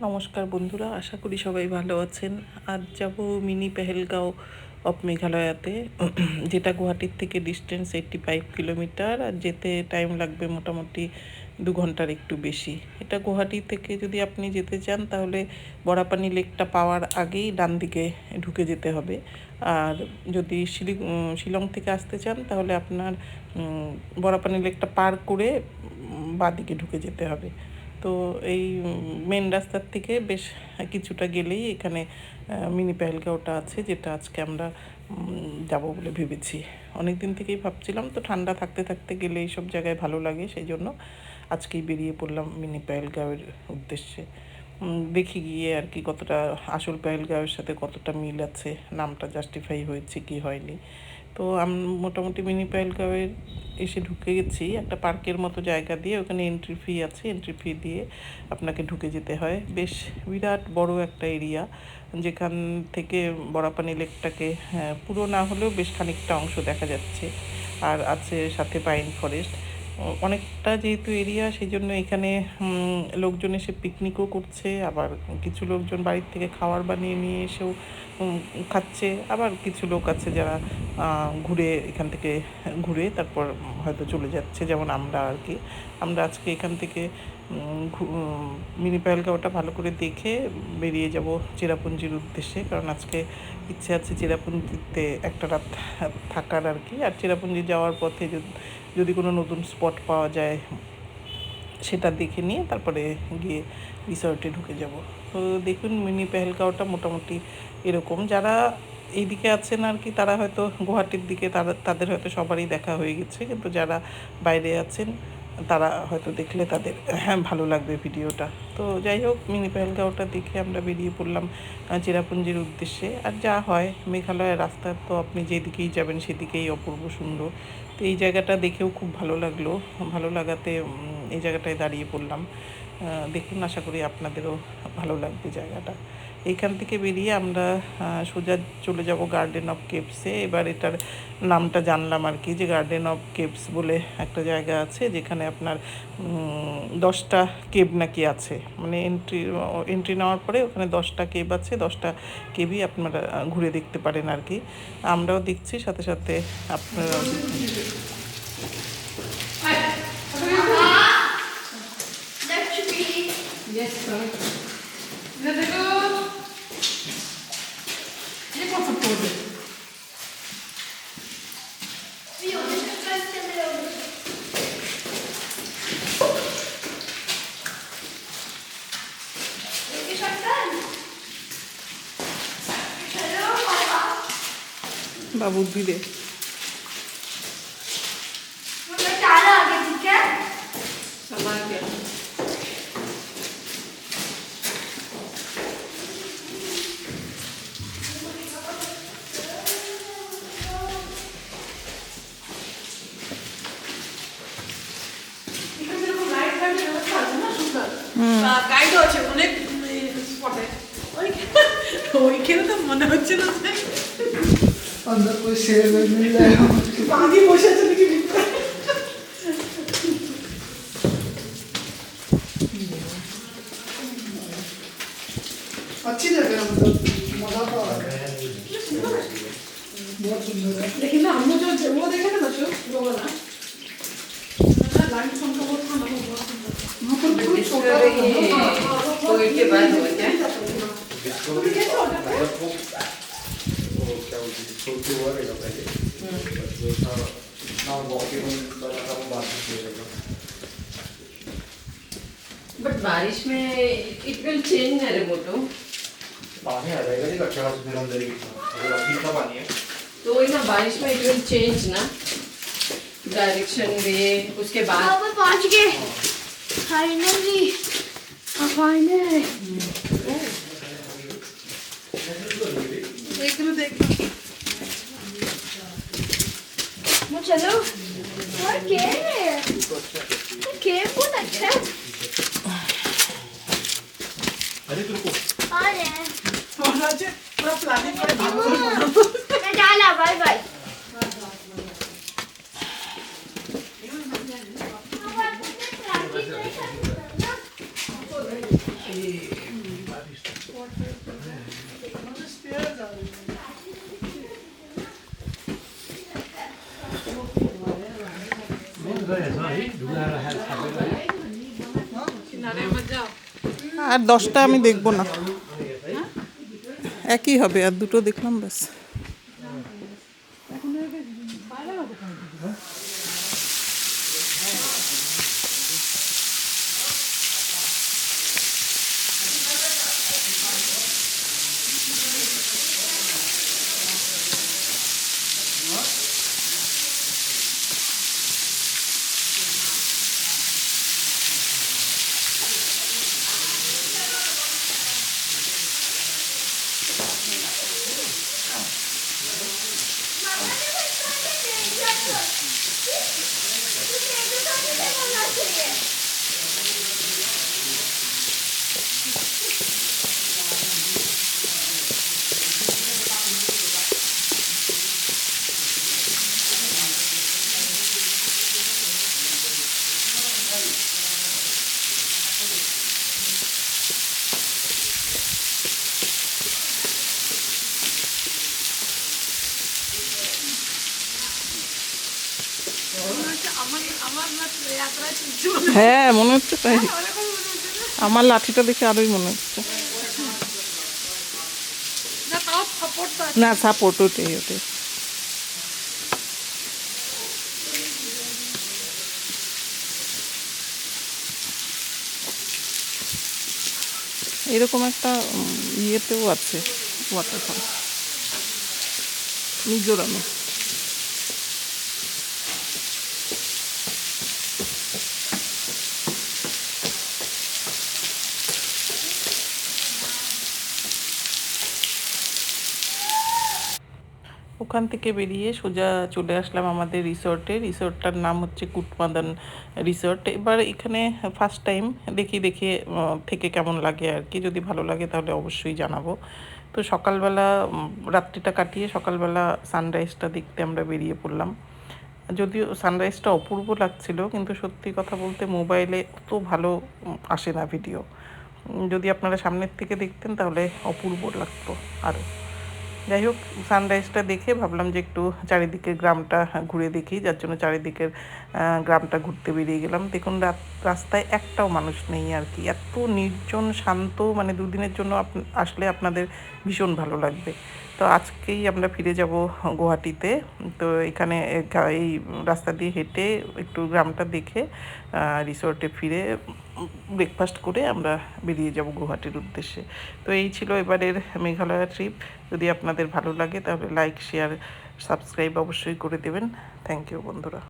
নমস্কার বন্ধুরা, আশা করি সবাই ভালো আছেন। আজ যাব মিনি পেহেলগাঁও অফ মেঘালয়াতে, যেটা গুয়াহাটির থেকে ডিস্টেন্স 85 কিলোমিটার, আর যেতে টাইম লাগবে মোটামুটি 2 ঘন্টার একটু বেশি। এটা গুয়াহাটি থেকে যদি আপনি যেতে চান তাহলে বড়াপানি লেকটা পাওয়ার আগেই ডান দিকে ঢুকে যেতে হবে। আর যদি শিলং থেকে আসতে চান তাহলে আপনার বড়াপানি লেকটা পার করে বাঁ দিকে ঢুকে যেতে হবে। তো এই মেন রাস্তার থেকে বেশ কিছুটা গেলেই এখানে মিনি পেহেলগাঁওটা আছে, যেটা আজকে আমরা যাব বলে ভেবেছি। অনেক দিন থেকেই ভাবছিলাম, তো ঠান্ডা থাকতে থাকতে গেলে এইসব জায়গায় ভালো লাগে, সেই জন্য আজকেই বেরিয়ে পড়লাম মিনি পেহেলগাঁওয়ের উদ্দেশ্যে। দেখি গিয়ে আর কি কতটা আসল পেহেলগাঁওয়ের সাথে কতটা মিল আছে, নামটা জাস্টিফাই হয়েছে কি হয়নি। তো মোটামুটি মিনি পেহেলগাঁওয়ে এসে ঢুকে গেছি একটা পার্কের মতো জায়গা দিয়ে। ওখানে এন্ট্রি ফি আছে, এন্ট্রি ফি দিয়ে আপনাকে ঢুকে যেতে হয়। বেশ বিরাট বড় একটা এরিয়া, যেখান থেকে বড়াপানি লেকটাকে পুরো না হলেও বেশ খানিকটা অংশ দেখা যাচ্ছে। আর আছে সাথে পাইন ফরেস্ট। অনেকটা যেহেতু এরিয়া, সেই জন্য এখানে লোকজন এসে পিকনিকও করছে, আবার কিছু লোকজন বাড়ির থেকে খাবার বানিয়ে নিয়ে এসেও খাচ্ছে। আবার কিছু লোক আছে যারা ঘুরে এখান থেকে ঘুরে তারপর হয়তো চলে যাচ্ছে, যেমন আমরা আর কি। আমরা আজকে এখান থেকে মিনি পেহেলগাঁওটা ভালো করে দেখে বেরিয়ে যাব চেরাপুঞ্জির উদ্দেশ্যে, কারণ আজকে ইচ্ছে আছে চেরাপুঞ্জিতে একটা রাত থাকার আর কি। আর চেরাপুঞ্জি যাওয়ার পথে যদি কোনো নতুন স্পট পাওয়া যায় সেটা দেখে নিয়ে তারপরে গিয়ে রিসর্টে ঢুকে যাব। তো দেখুন মিনি পেহেলগাঁওটা মোটামুটি এরকম। যারা এইদিকে আছেন আর কি, তারা হয়তো গুয়াহাটির দিকে তাদের হয়তো সবারই দেখা হয়ে গেছে, কিন্তু যারা বাইরে আছেন তারা হয়তো দেখলে তাদের ভালো লাগবে ভিডিওটা। তো যাই হোক, মিনি পেহেলগাঁওটা দেখে আমরা বেরিয়ে পড়লাম চেরাপুঞ্জির উদ্দেশ্যে। আর যা হয়, মেঘালয়ের রাস্তা তো আপনি যেদিকেই যাবেন সেদিকেই অপূর্ব সুন্দর। তো এই জায়গাটা দেখেও খুব ভালো লাগলো, ভালো লাগাতে এই জায়গাটায় দাঁড়িয়ে পড়লাম। দেখুন, আশা করি আপনাদেরও ভালো লাগবে জায়গাটা। এইখান থেকে বেরিয়ে আমরা সোজা চলে যাব গার্ডেন অফ কেভসে। এবার এটার নামটা জানলাম আর কি, যে গার্ডেন অফ কেভস বলে একটা জায়গা আছে, যেখানে আপনার 10টা কেভ নাকি আছে। মানে এন্ট্রি নেওয়ার পরে ওখানে 10টা কেভ আছে, 10টা কেভই আপনারা ঘুরে দেখতে পারেন আর কি। আমরাও দেখছি, সাথে সাথে আপনারাও बाबू धीरे গাইড আছে অনেক স্পটে। ওইখানে তো মনে হচ্ছে না अंदर कोई शेर वेर मिल जाएगा। পানি বসে আছে নাকি ভিতরে। अच्छी जगह है, मतलब मजा तो आ रहा है, बहुत सुंदर है। लेकिन ना हम जो वो देखे ना बच्चों वो वाला लाइट फॉर्म का बहुत था ना, वो बहुत सुंदर था। वहाँ पर कोई छोटा कोविड के बाद हुआ क्या? क्या बोलते थे, छोटे हुआ रहेगा पहले, बस वो था ना वॉकिंग वाला था, वो बात नहीं रहेगा। बट बारिश में इट विल चेंज ना रे मोटो, पानी आ जाएगा जी अच्छा खासा, फिर अंदर ही अगर अभी का पानी है तो वही ना बारिश में इट विल चेंज ना डायरेक्शन वे, उसके बाद पहुंच गए फाइनली। फाइनली देख लो चलो। और केव बहुत अच्छा है। अरे तेरे को और है पूरा प्लानिंग করে ভালো मैं डाला। Bye bye. আমাদের stairs are- किनारे मत जाओ আর 10টা আমি দেখবো না, একই হবে, আর দুটো দেখলাম ব্যাস। হ্যাঁ মনে হচ্ছে তাই, আমার লাঠিটা দেখে আরোই মনে হচ্ছে। ना ताऊ सपोर्ट तो না সাপোর্ট, ওটাই ওটাই। এরকম একটা ইয়েতেও আছে ওয়াটারফল মিজোরামে। ওখান থেকে বেরিয়ে সোজা চলে আসলাম আমাদের রিসর্টে। রিসর্টটার নাম হচ্ছে কুটমাদান রিসর্ট। এবার এখানে ফার্স্ট টাইম দেখে থেকে কেমন লাগে আর কি, যদি ভালো লাগে তাহলে অবশ্যই জানাবো। তো সকালবেলা রাত্রিটা কাটিয়ে সকালবেলা সানরাইজটা দেখতে আমরা বেরিয়ে পড়লাম। যদিও সানরাইজটা অপূর্ব লাগছিল, কিন্তু সত্যি কথা বলতে মোবাইলে অত ভালো আসে না ভিডিও। যদি আপনারা সামনের থেকে দেখতেন তাহলে অপূর্ব লাগতো আরও। যাই হোক, সানরাইজটা দেখে ভাবলাম যে একটু চারিদিকের গ্রামটা ঘুরে দেখি, যার জন্য চারিদিকের গ্রামটা ঘুরতে বেরিয়ে গেলাম। দেখুন রাস্তায় একটাও মানুষ নেই আর কি, এত নির্জন শান্ত, মানে দুদিনের জন্য আসলে আপনাদের ভীষণ ভালো লাগবে। তো আজকেই আমরা ফিরে যাব গুয়াহাটিতে। তো এখানে এই রাস্তা দিয়ে হেঁটে একটু গ্রামটা দেখে রিসর্টে ফিরে ব্রেকফাস্ট করে আমরা বেরিয়ে যাব গুয়াহাটির উদ্দেশ্যে। তো এই ছিল এবারের মেঘালয় ট্রিপ। যদি আপনাদের ভালো লাগে তাহলে লাইক, শেয়ার, সাবস্ক্রাইব অবশ্যই করে দেবেন। থ্যাংক ইউ বন্ধুরা।